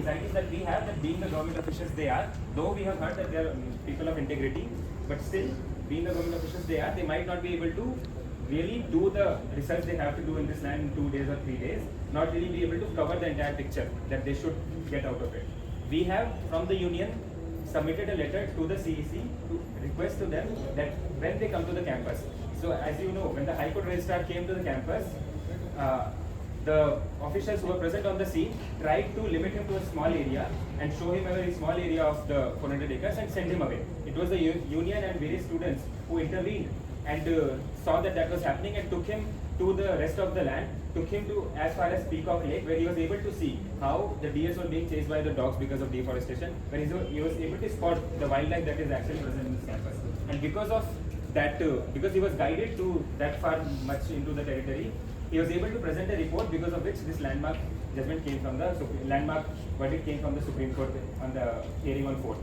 anxieties that we have, that being the government officials they are, though we have heard that they are people of integrity, but still, being the government officials they are, they might not be able to really do the research they have to do in this land in 2 days or 3 days, not really be able to cover the entire picture that they should get out of it. We have, from the union, submitted a letter to the CEC to request to them that when they come to the campus. So as you know, when the High Court registrar came to the campus, the officials who were present on the scene tried to limit him to a small area and show him a very small area of the 400 acres and send him away. It was the union and various students who intervened and saw that that was happening and took him to the rest of the land, took him to as far as Peacock Lake, where he was able to see how the deers were being chased by the dogs because of deforestation, where he was able to spot the wildlife that is actually present in this campus. And because of that, because he was guided to that far much into the territory, he was able to present a report because of which this landmark judgment came from the landmark verdict came from the Supreme Court on the hearing on 4th.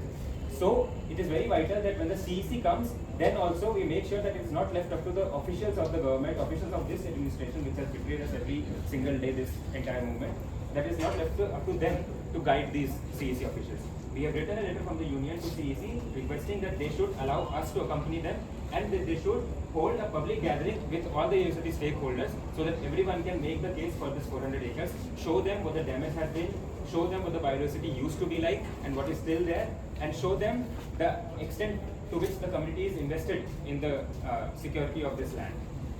So it is very vital that when the CEC comes, then also we make sure that it is not left up to the officials of the government, officials of this administration which has betrayed us every single day this entire movement, that is not left up to them to guide these CEC officials. We have written a letter from the union to CEC requesting that they should allow us to accompany them and that they should hold a public gathering with all the university stakeholders so that everyone can make the case for this 400 acres, show them what the damage has been, show them what the biodiversity used to be like and what is still there, and show them the extent to which the community is invested in the security of this land.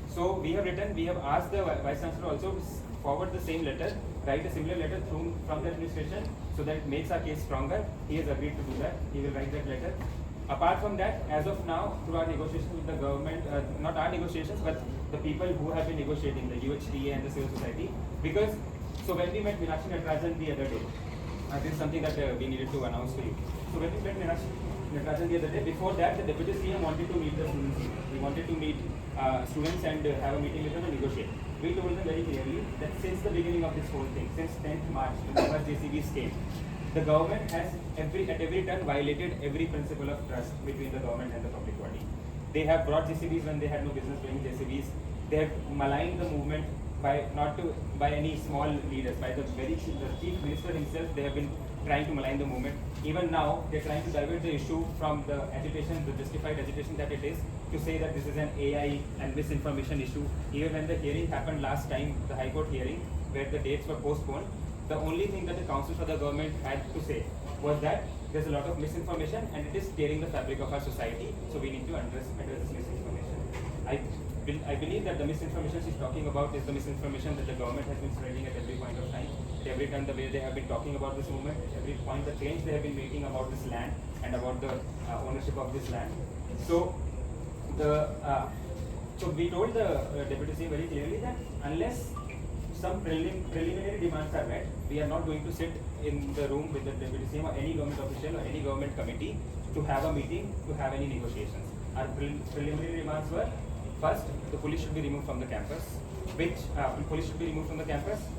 So we have asked the Vice Chancellor also to forward the same letter, write a similar letter from the administration so that it makes our case stronger. He has agreed to do that. He will write that letter. Apart from that, as of now, through our negotiations with the government, not our negotiations, but the people who have been negotiating, the UHTA and the civil society, because, so when we met Meenakshi Natarajan the other day, this is something that we needed to announce to you. So when we met Meenakshi Natarajan the other day, before that, the Deputy CM wanted to meet the students. He wanted to meet students and have a meeting with them and negotiate. We told them very clearly that since the beginning of this whole thing, since 10th March, when the first JCBs came, the government has at every turn violated every principle of trust between the government and the public body. They have brought JCBs when they had no business bringing JCBs. They have maligned the movement by by any small leaders, by the chief minister himself. They have been trying to malign the movement. Even now, they are trying to divert the issue from the agitation, the justified agitation that it is, to say that this is an AI and misinformation issue. Even when the hearing happened last time, the High Court hearing, where the dates were postponed, the only thing that the council for the government had to say was that there's a lot of misinformation and it is tearing the fabric of our society, so we need to address this misinformation. I believe that the misinformation she's talking about is the misinformation that the government has been spreading at every point of time. At every time, the way they have been talking about this movement, at every point, the claims they have been making about this land and about the ownership of this land. So, so we told the Deputy CM very clearly that unless some preliminary demands are met, we are not going to sit in the room with the Deputy CM or any government official or any government committee to have a meeting, to have any negotiations. Our preliminary demands were, first, the police should be removed from the campus,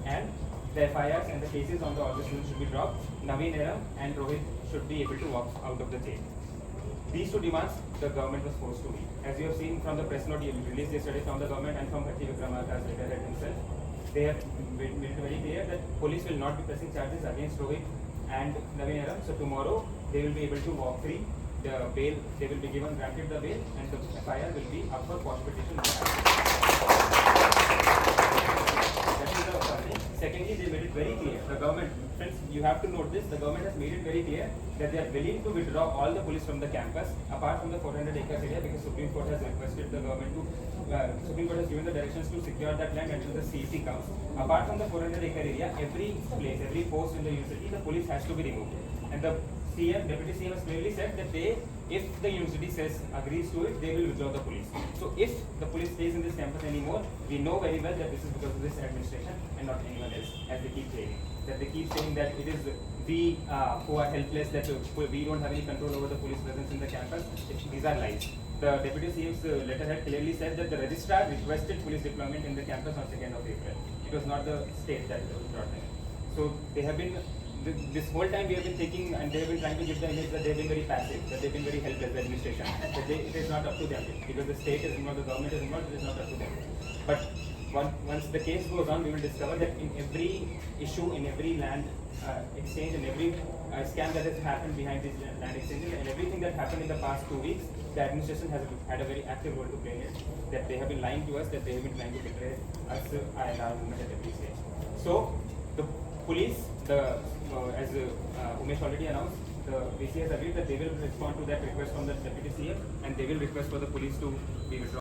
and the FIRs and the cases on the other students should be dropped. Naveen Eram and Rohit should be able to walk out of the jail. These two demands the government was forced to meet. As you have seen from the press note released yesterday from the government and from Bhatti Vikramarka's letterhead himself, they have made it very clear that police will not be pressing charges against Rohit and Naveen Eram. So tomorrow they will be able to walk free. The bail, they will be granted the bail, and the FIR will be up for quash petition. That is the first thing. Secondly, they made it very clear. The government, friends, you have to note this. The government has made it very clear that they are willing to withdraw all the police from the campus, apart from the 400 acres area, because Supreme Court has requested the government to. Supreme Court has given the directions to secure that land until the CEC comes. Apart from the 400 acre area, every place, every post in the university, the police has to be removed. And the Deputy CM has clearly said that if the university agrees to it, they will withdraw the police. So if the police stays in this campus anymore, we know very well that this is because of this administration and not anyone else, as they keep saying. That they keep saying that it is we who are helpless, that we don't have any control over the police presence in the campus. These are lies. The Deputy CM's letterhead clearly said that the registrar requested police deployment in the campus on 2nd of April. It was not the state that brought them. So they have been, this whole time we have been thinking, and they have been trying to give the image that they have been very passive, that they have been very helpless, the administration, that it is not up to them, because the state is involved, the government is involved, it is not up to them. But once the case goes on, we will discover that in every issue, in every land exchange, and every scam that has happened behind these land exchanges, and everything that happened in the past 2 weeks, the administration has had a very active role to play in it. That they have been lying to us, that they have been trying to betray us and our movement at every stage. So the police, as Umesh already announced, the VC has agreed that they will respond to that request from the deputy CM, and they will request for the police to be withdrawn.